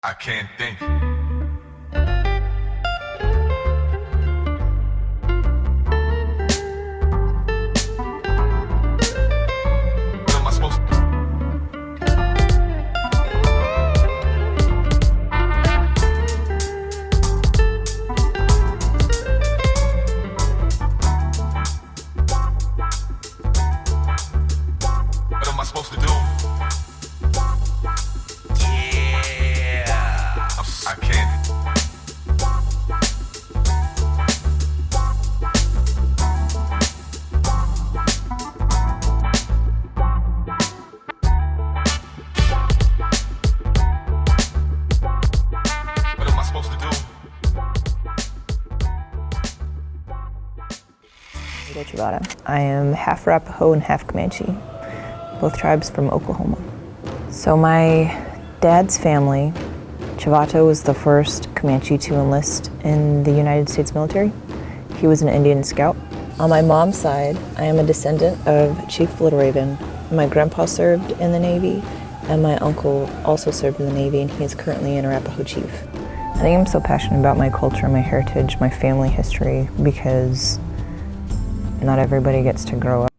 I can't think. What am I supposed to What am I supposed to do? Yeah. I can't. What am I supposed to do? Chivata. I am half Arapaho and half Comanche, both tribes from Oklahoma. So my dad's family, Chivata was the first Comanche to enlist in the United States military. He was an Indian scout. On my mom's side, I am a descendant of Chief Little Raven. My grandpa served in the Navy, and my uncle also served in the Navy, and he is currently an Arapaho chief. I think I'm so passionate about my culture, my heritage, my family history, because not everybody gets to grow up.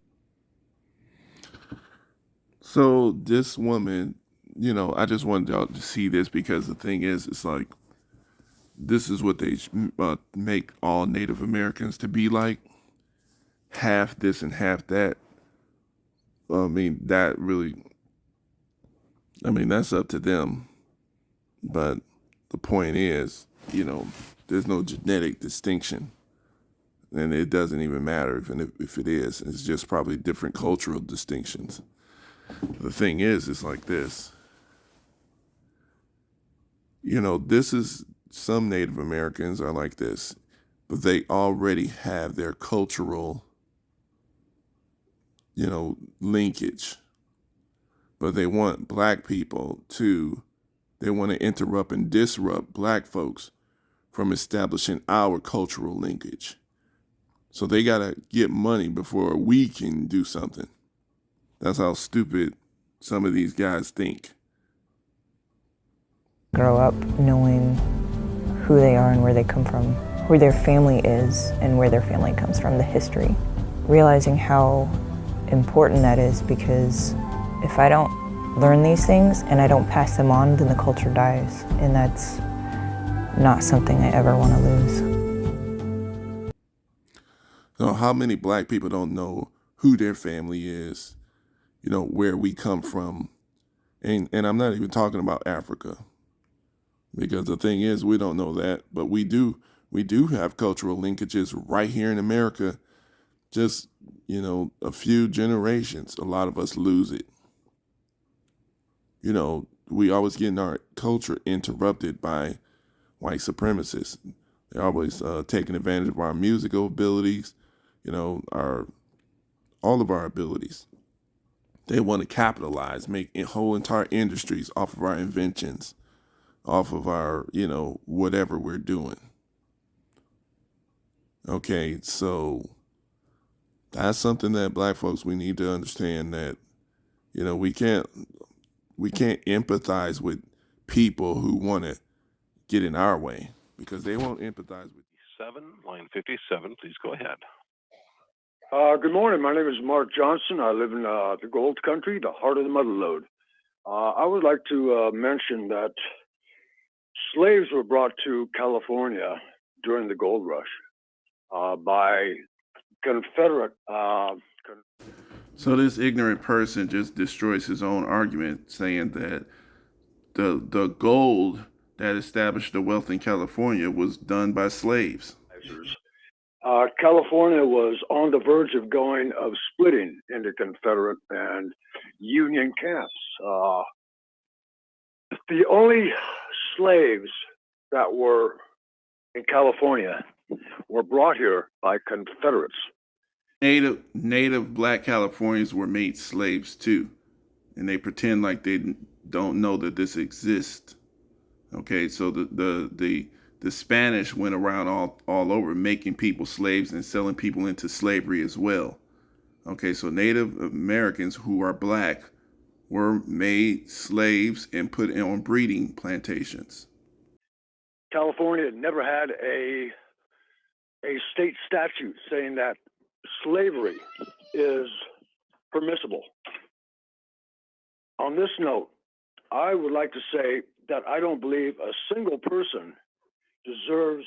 So this woman, I just wanted y'all to see this because the thing is, it's like, this is what they make all Native Americans to be like. Half this and half that. That really, that's up to them. But the point is, there's no genetic distinction. And it doesn't even matter if it is. It's just probably different cultural distinctions. The thing is, it's like this. This is, some Native Americans are like this, but they already have their cultural, linkage. But they want black people they want to interrupt and disrupt black folks from establishing our cultural linkage. So they got to get money before we can do something. That's how stupid some of these guys think. Grow up knowing who they are and where they come from, who their family is and where their family comes from, the history. Realizing how important that is, because if I don't learn these things and I don't pass them on, then the culture dies, and that's not something I ever want to lose. So how many black people don't know who their family is, where we come from? And I'm not even talking about Africa, because the thing is, we don't know that, but we do have cultural linkages right here in America. Just, a few generations, a lot of us lose it. We always getting our culture interrupted by white supremacists. They're always taking advantage of our musical abilities, all of our abilities. They want to capitalize, make whole entire industries off of our inventions, off of our, whatever we're doing. Okay, so that's something that black folks, we need to understand, that, we can't empathize with people who want to get in our way, because they won't empathize with you. Line 57, please go ahead. Good morning. My name is Mark Johnson. I live in the gold country, the heart of the motherlode. I would like to mention that slaves were brought to California during the gold rush by Confederate. So this ignorant person just destroys his own argument, saying that the gold that established the wealth in California was done by slaves. California was on the verge of splitting into Confederate and Union camps. The only slaves that were in California were brought here by Confederates. Native black Californians were made slaves too, and they pretend like they don't know that this exists. Okay, so the Spanish went around all over making people slaves and selling people into slavery as well. Okay, so Native Americans who are black were made slaves and put on breeding plantations. California never had a state statute saying that slavery is permissible. On this note, I would like to say that I don't believe a single person deserves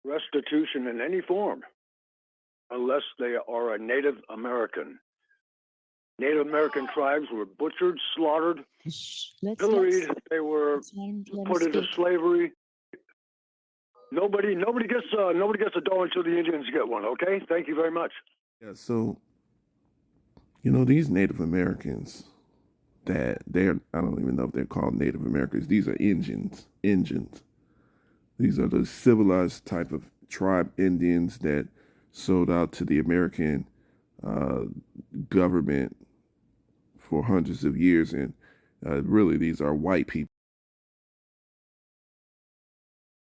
restitution in any form unless they are a Native American. Native American tribes were butchered, slaughtered, pilloried. They were put into slavery. Nobody gets a dough until the Indians get one. Okay, thank you very much. Yeah, so these Native Americans that I don't even know if they're called Native Americans. These are Indians. These are the civilized type of tribe Indians that sold out to the American government for hundreds of years, and really these are white people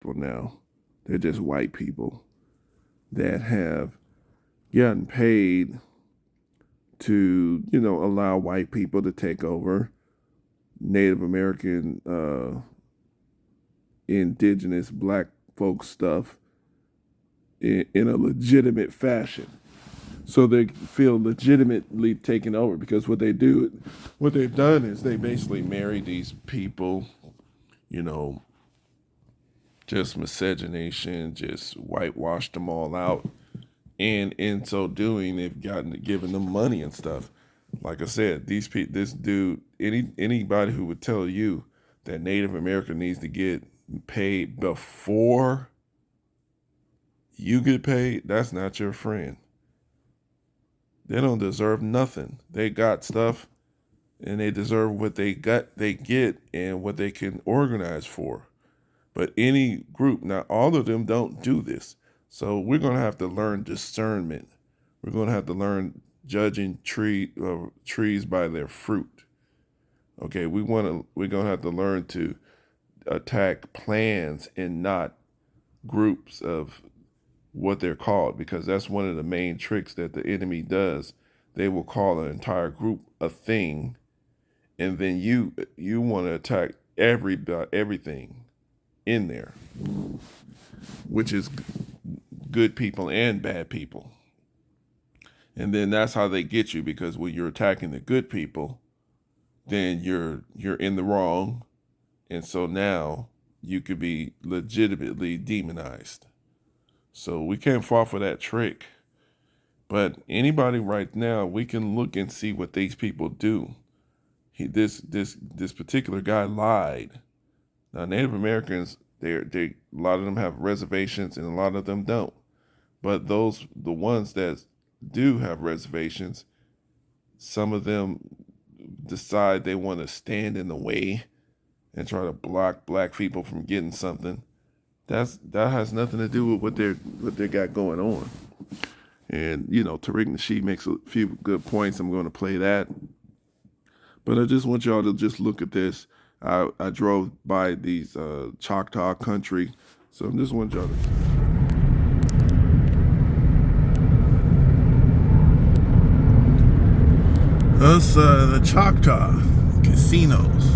now. They're just white people that have gotten paid to, allow white people to take over Native American, indigenous black folk stuff in a legitimate fashion. So they feel legitimately taken over because what they've done is they basically marry these people, just miscegenation, just whitewashed them all out. And in so doing, they've given them money and stuff. Like I said, this dude, anybody who would tell you that Native American needs to get paid before you get paid, that's not your friend. They don't deserve nothing. They got stuff, and they deserve what they get, and what they can organize for. But any group, not all of them don't do this. So we're going to have to learn discernment. We're going to have to learn judging trees by their fruit. Okay, we're going to have to learn to attack plans and not groups of what they're called, because that's one of the main tricks that the enemy does. They will call an entire group a thing, and then you want to attack everything in there, which is good people and bad people. And then that's how they get you, because when you're attacking the good people, then you're in the wrong, and so now you could be legitimately demonized. So we can't fall for that trick. But anybody right now, we can look and see what these people do. This particular guy lied. Now, Native Americans, a lot of them have reservations and a lot of them don't. But the ones that do have reservations, some of them decide they want to stand in the way and try to block black people from getting something. That has nothing to do with what they got going on. And Tariq Nasheed makes a few good points. I'm going to play that. But I just want y'all to just look at this. I drove by these Choctaw country, so I just want y'all to. Us, the Choctaw casinos.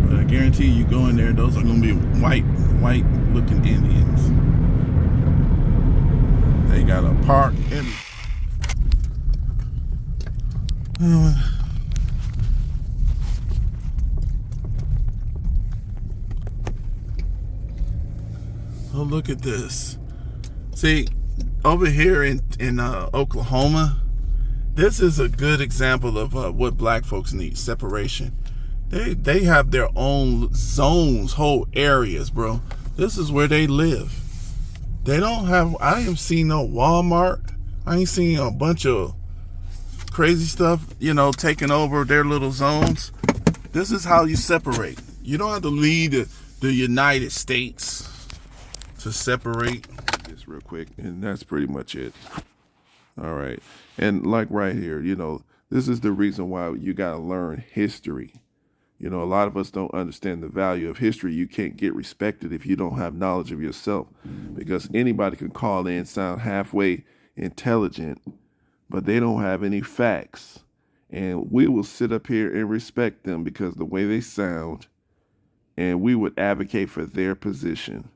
But I guarantee you go in there, those are going to be white-looking Indians. They got a park and. Oh, look at this. See, over here in Oklahoma, this is a good example of what black folks need: separation. They have their own zones, whole areas, bro. This is where they live. They don't have, I ain't seen no Walmart. I ain't seen a bunch of crazy stuff, taking over their little zones. This is how you separate. You don't have to leave the United States to separate. This real quick, and that's pretty much it. All right. And like right here, this is the reason why you got to learn history. A lot of us don't understand the value of history. You can't get respected if you don't have knowledge of yourself, because anybody can call in, sound halfway intelligent, but they don't have any facts. And we will sit up here and respect them because the way they sound, and we would advocate for their position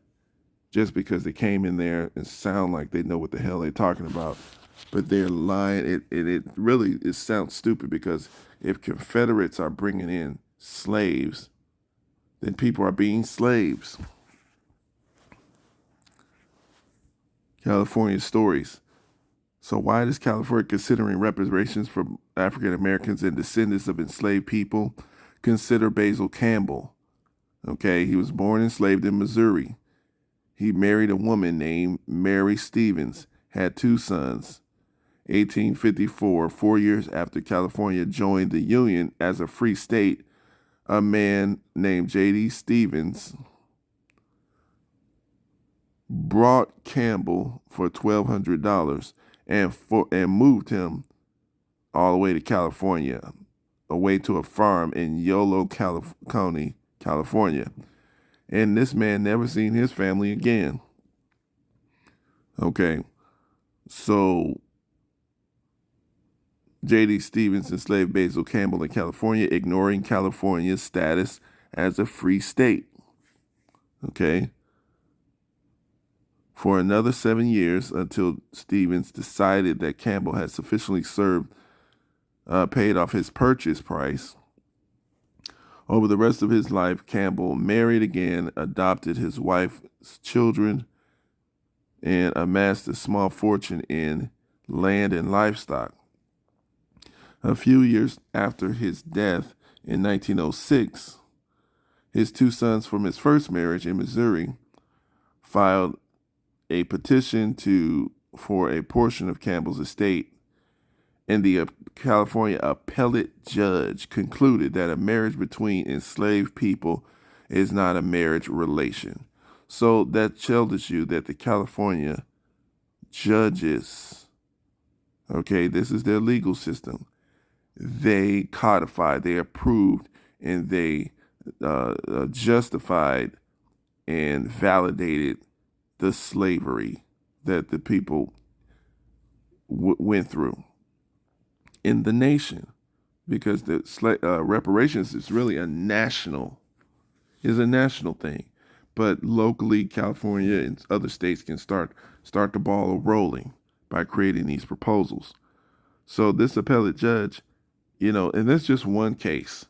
just because they came in there and sound like they know what the hell they're talking about. But they're lying. It really sounds stupid because if Confederates are bringing in slaves, then people are being slaves. California stories. So why is California considering reparations for African Americans and descendants of enslaved people? Consider Basil Campbell. Okay, he was born enslaved in Missouri. He married a woman named Mary Stevens, had 2 sons. 1854, 4 years after California joined the Union as a free state, a man named J.D. Stevens brought Campbell for $1,200 and moved him all the way to California, away to a farm in Yolo County, California. And this man never seen his family again. Okay, so J.D. Stevens enslaved Basil Campbell in California, ignoring California's status as a free state. Okay. For another 7 years until Stevens decided that Campbell had sufficiently paid off his purchase price. Over the rest of his life, Campbell married again, adopted his wife's children, and amassed a small fortune in land and livestock. A few years after his death in 1906, his 2 sons from his first marriage in Missouri filed a petition for a portion of Campbell's estate, and the California appellate judge concluded that a marriage between enslaved people is not a marriage relation. So that tells you that the California judges, okay, this is their legal system. They codified, they approved, and they justified and validated the slavery that the people went through in the nation, because the reparations is really a national thing. But locally, California and other states can start the ball rolling by creating these proposals. So this appellate judge, and that's just one case.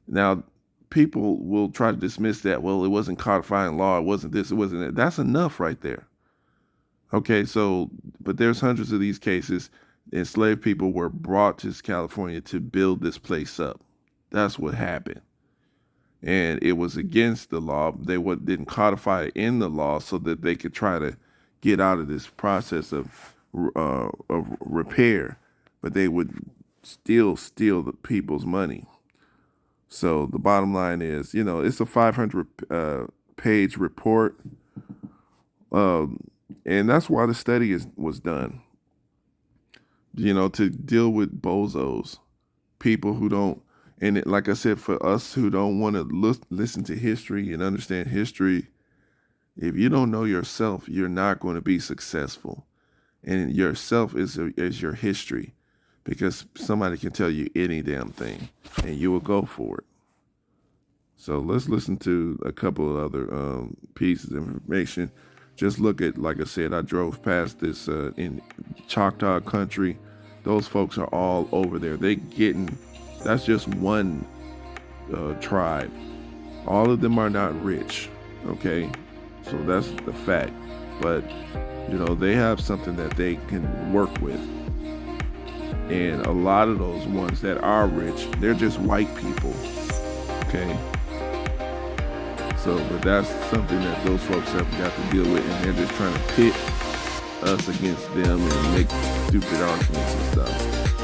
Now, people will try to dismiss that. Well, it wasn't codifying law. It wasn't this. It wasn't that. That's enough right there. Okay, but there's hundreds of these cases. Enslaved people were brought to California to build this place up. That's what happened. And it was against the law. They didn't codify it in the law so that they could try to get out of this process of repair. But they would still steal the people's money. So the bottom line is, it's a 500-page report. And that's why the study was done. To deal with bozos, people who don't, and like I said, for us who don't want to listen to history and understand history, if you don't know yourself, you're not going to be successful. And yourself is your history, because somebody can tell you any damn thing and you will go for it. So let's listen to a couple of other pieces of information. Just look at, like I said, I drove past this in Choctaw country. Those folks are all over there. That's just one tribe. All of them are not rich, okay? So that's the fact. But, they have something that they can work with. And a lot of those ones that are rich, they're just white people, okay? But that's something that those folks have got to deal with, and they're just trying to pit us against them and make stupid arguments and stuff.